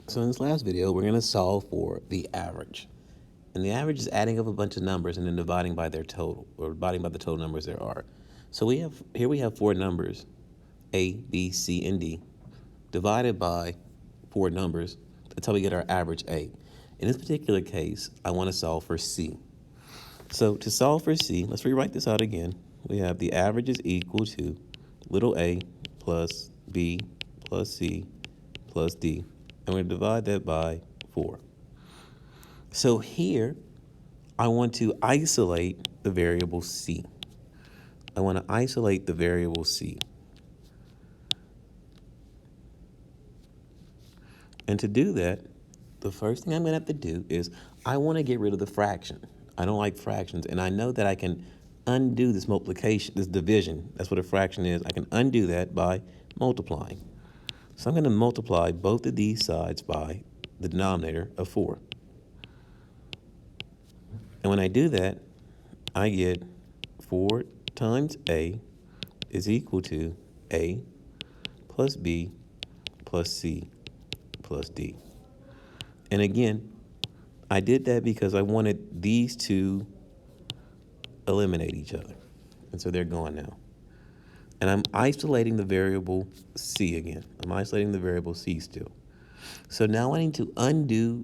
So in this last video, we're going to solve for the average. And the average is adding up a bunch of numbers and then dividing by their total, or dividing by the total numbers there are. So we have four numbers, A, B, C, and D, divided by four numbers. That's how we get our average A. In this particular case, I want to solve for C. So to solve for C, let's rewrite this out again. We have the average is equal to little a plus B plus C plus D. And we're going to divide that by 4. So here, I want to isolate the variable C. I want to isolate the variable C. And to do that, the first thing I'm going to have to do is I want to get rid of the fraction. I don't like fractions, and I know that I can undo this multiplication, this division. That's what a fraction is. I can undo that by multiplying. So I'm going to multiply both of these sides by the denominator of 4. And when I do that, I get 4 times A is equal to A plus B plus C plus D. And again, I did that because I wanted these to eliminate each other. And so they're gone now. And I'm isolating the variable C again. I'm isolating the variable C still. So now I need to undo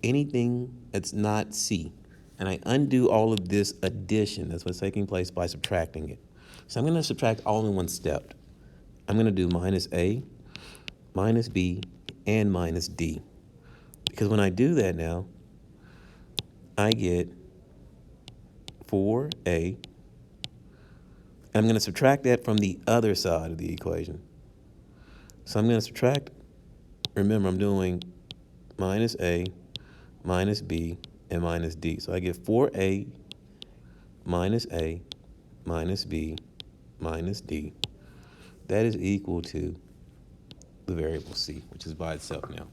anything that's not C. And I undo all of this addition that's what's taking place by subtracting it. So I'm going to subtract all in one step. I'm going to do minus A, minus B, and minus D. Because when I do that now, I get 4A. I'm going to subtract that from the other side of the equation. So I'm going to subtract, remember I'm doing minus A, minus B, and minus D. So I get 4A minus A minus B minus D. That is equal to the variable C, which is by itself now.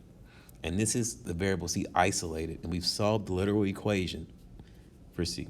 And this is the variable C isolated, and we've solved the literal equation for C.